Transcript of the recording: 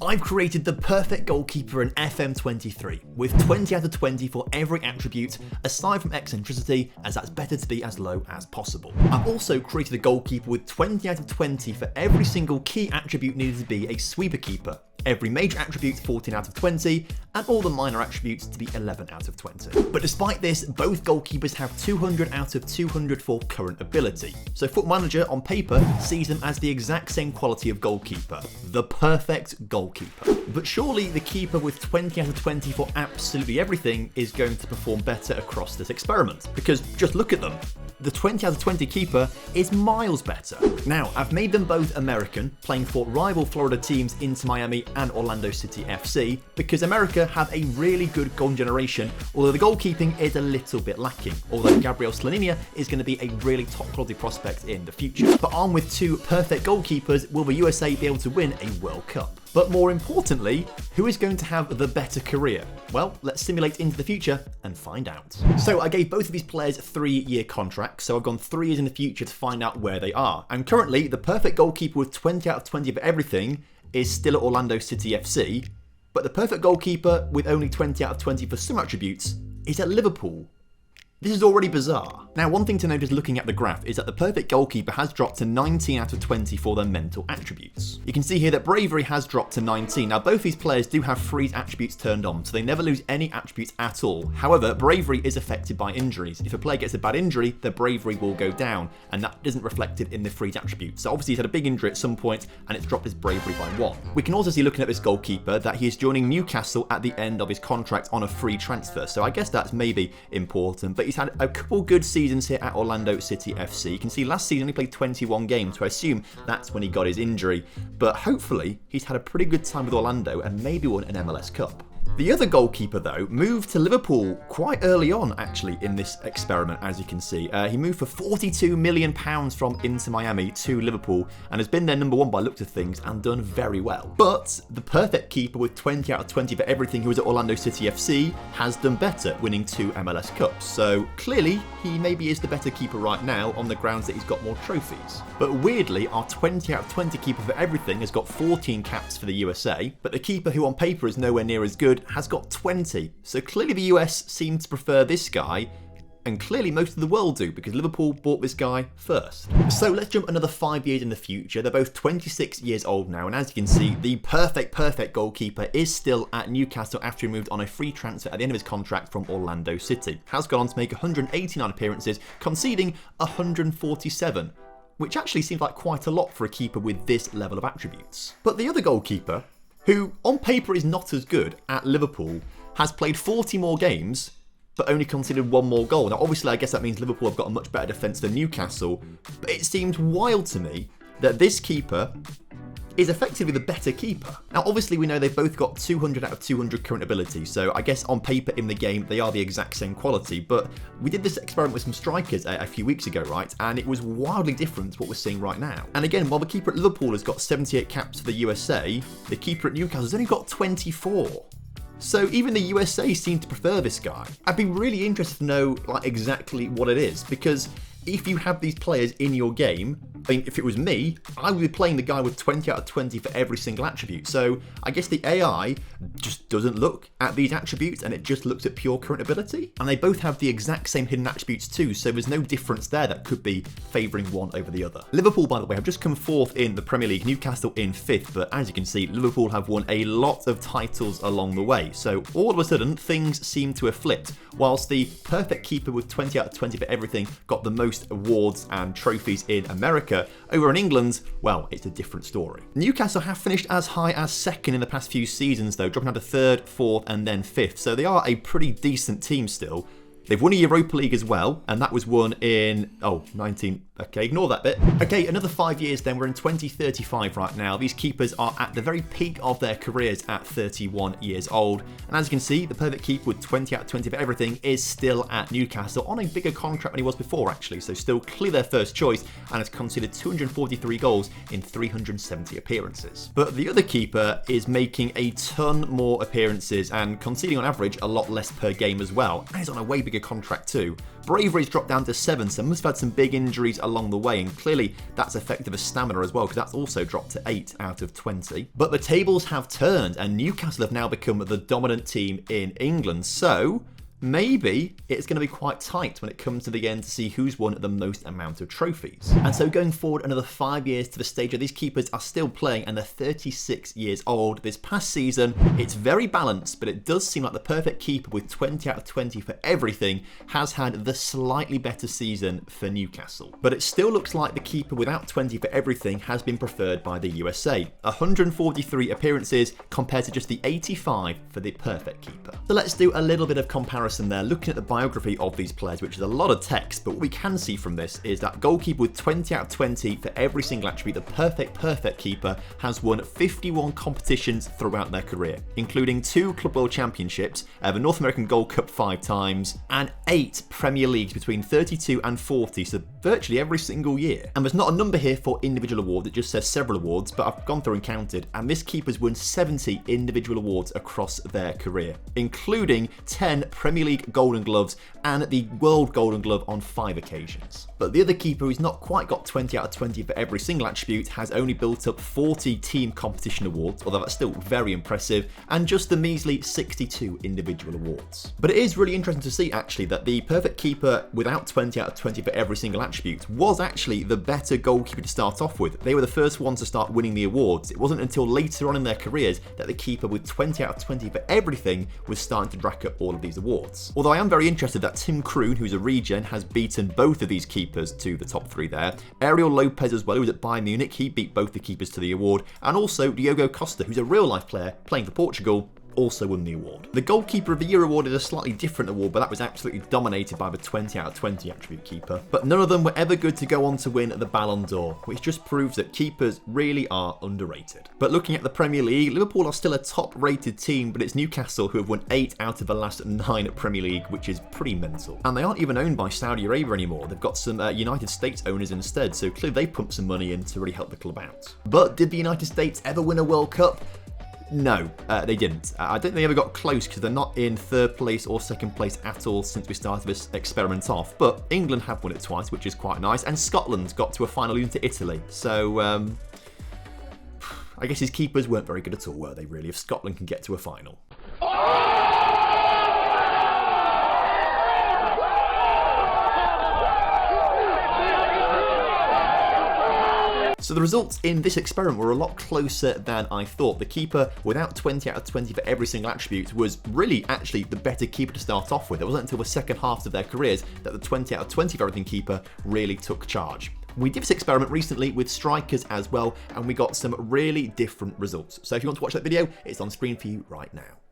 I've created the perfect goalkeeper in FM23, with 20 out of 20 for every attribute, aside from eccentricity, as that's better to be as low as possible. I've also created a goalkeeper with 20 out of 20 for every single key attribute needed to be a sweeper keeper, every major attribute 14 out of 20, and all the minor attributes to be 11 out of 20. But despite this, both goalkeepers have 200 out of 200 for current ability. So Foot Manager on paper sees them as the exact same quality of goalkeeper, the perfect goalkeeper. But surely the keeper with 20 out of 20 for absolutely everything is going to perform better across this experiment, because just look at them. The 20 out of 20 keeper is miles better. Now, I've made them both American, playing for rival Florida teams Inter Miami and Orlando City FC, because America have a really good goal generation, although the goalkeeping is a little bit lacking, although Gabriel Slaninia is going to be a really top quality prospect in the future. But armed with two perfect goalkeepers, will the USA be able to win a World Cup? But more importantly, who is going to have the better career? Well, let's simulate into the future and find out. So I gave both of these players 3-year contracts, so I've gone 3 years in the future to find out where they are. And currently, the perfect goalkeeper with 20 out of 20 for everything is still at Orlando City FC, but the perfect goalkeeper with only 20 out of 20 for some attributes is at Liverpool. This is already bizarre. Now, one thing to notice looking at the graph is that the perfect goalkeeper has dropped to 19 out of 20 for their mental attributes. You can see here that bravery has dropped to 19. Now, both these players do have freeze attributes turned on, so they never lose any attributes at all. However, bravery is affected by injuries. If a player gets a bad injury, their bravery will go down, and that isn't reflected in the freeze attribute. So obviously he's had a big injury at some point, and it's dropped his bravery by 1. We can also see, looking at this goalkeeper, that he is joining Newcastle at the end of his contract on a free transfer. So I guess that's maybe important, but he's had a couple good seasons here at Orlando City FC. You can see last season he played 21 games, so I assume that's when he got his injury. But hopefully he's had a pretty good time with Orlando and maybe won an MLS Cup. The other goalkeeper, though, moved to Liverpool quite early on, actually, in this experiment, as you can see. He moved for £42 million from Inter Miami to Liverpool and has been their number 1 by looks of things and done very well. But the perfect keeper with 20 out of 20 for everything who was at Orlando City FC has done better, winning 2 MLS Cups. So clearly, he maybe is the better keeper right now on the grounds that he's got more trophies. But weirdly, our 20 out of 20 keeper for everything has got 14 caps for the USA, but the keeper who on paper is nowhere near as good has got 20. So clearly the US seem to prefer this guy, and clearly most of the world do, because Liverpool bought this guy first. So let's jump another 5 years in the future. They're both 26 years old now, and as you can see, the perfect goalkeeper is still at Newcastle after he moved on a free transfer at the end of his contract from Orlando City. Has gone on to make 189 appearances, conceding 147. Which actually seems like quite a lot for a keeper with this level of attributes. But the other goalkeeper, who on paper is not as good at Liverpool, has played 40 more games but only conceded 1 more goal. Now obviously I guess that means Liverpool have got a much better defence than Newcastle, but it seems wild to me that this keeper is effectively the better keeper. Now obviously we know they've both got 200 out of 200 current ability, so I guess on paper in the game they are the exact same quality, but we did this experiment with some strikers a few weeks ago, right? And it was wildly different to what we're seeing right now. And again, while the keeper at Liverpool has got 78 caps for the USA, the keeper at Newcastle has only got 24. So even the USA seem to prefer this guy. I'd be really interested to know exactly what it is, because if you have these players in your game, I mean, if it was me, I would be playing the guy with 20 out of 20 for every single attribute. So I guess the AI just doesn't look at these attributes and it just looks at pure current ability. And they both have the exact same hidden attributes too, so there's no difference there that could be favouring one over the other. Liverpool, by the way, have just come 4th in the Premier League, Newcastle in 5th, but as you can see, Liverpool have won a lot of titles along the way. So all of a sudden, things seem to have flipped. Whilst the perfect keeper with 20 out of 20 for everything got the most awards and trophies in America, over in England, well, it's a different story. Newcastle have finished as high as 2nd in the past few seasons though, dropping down to 3rd, 4th and then 5th, so they are a pretty decent team still. They've won a Europa League as well, and that was won in, 19... Okay, ignore that bit. Okay, another 5 years then. We're in 2035 right now. These keepers are at the very peak of their careers at 31 years old. And as you can see, the perfect keeper with 20 out of 20 for everything is still at Newcastle on a bigger contract than he was before, actually. So still clearly their first choice and has conceded 243 goals in 370 appearances. But the other keeper is making a ton more appearances and conceding on average a lot less per game as well. And he's on a way bigger bigger contract too. Bravery's dropped down to 7, so must have had some big injuries along the way, and clearly that's affected his stamina as well, because that's also dropped to 8 out of 20. But the tables have turned, and Newcastle have now become the dominant team in England, so maybe it's going to be quite tight when it comes to the end to see who's won the most amount of trophies. And so going forward another 5 years to the stage where these keepers are still playing and they're 36 years old. This past season, it's very balanced, but it does seem like the perfect keeper with 20 out of 20 for everything has had the slightly better season for Newcastle. But it still looks like the keeper without 20 for everything has been preferred by the USA. 143 appearances compared to just the 85 for the perfect keeper. So let's do a little bit of comparison there, looking at the biography of these players, which is a lot of text, but what we can see from this is that goalkeeper with 20 out of 20 for every single attribute, the perfect keeper, has won 51 competitions throughout their career, including 2 Club World Championships, the North American Gold Cup 5 times, and 8 Premier Leagues between 32 and 40, so virtually every single year. And there's not a number here for individual awards, it just says several awards, but I've gone through and counted, and this keeper's won 70 individual awards across their career, including 10 Premier League Golden Gloves and the World Golden Glove on 5 occasions. But the other keeper who's not quite got 20 out of 20 for every single attribute has only built up 40 team competition awards, although that's still very impressive, and just the measly 62 individual awards. But it is really interesting to see actually that the perfect keeper without 20 out of 20 for every single attribute was actually the better goalkeeper to start off with. They were the first ones to start winning the awards. It wasn't until later on in their careers that the keeper with 20 out of 20 for everything was starting to rack up all of these awards. Although I am very interested that Tim Kroon, who's a regen, has beaten both of these keepers to the top 3 there. Ariel Lopez as well, who was at Bayern Munich, he beat both the keepers to the award. And also Diogo Costa, who's a real life player playing for Portugal, also won the award. The Goalkeeper of the Year award is a slightly different award, but that was absolutely dominated by the 20 out of 20 attribute keeper. But none of them were ever good to go on to win the Ballon d'Or, which just proves that keepers really are underrated. But looking at the Premier League, Liverpool are still a top-rated team, but it's Newcastle who have won 8 out of the last 9 at Premier League, which is pretty mental. And they aren't even owned by Saudi Arabia anymore. They've got some United States owners instead, so clearly they pumped some money in to really help the club out. But did the United States ever win a World Cup? No, they didn't. I don't think they ever got close because they're not in 3rd place or 2nd place at all since we started this experiment off. But England have won it twice, which is quite nice. And Scotland got to a final losing to Italy. So I guess his keepers weren't very good at all, were they really, if Scotland can get to a final? So the results in this experiment were a lot closer than I thought. The keeper without 20 out of 20 for every single attribute was really actually the better keeper to start off with. It wasn't until the second half of their careers that the 20 out of 20 for everything keeper really took charge. We did this experiment recently with strikers as well, and we got some really different results. So if you want to watch that video, it's on screen for you right now.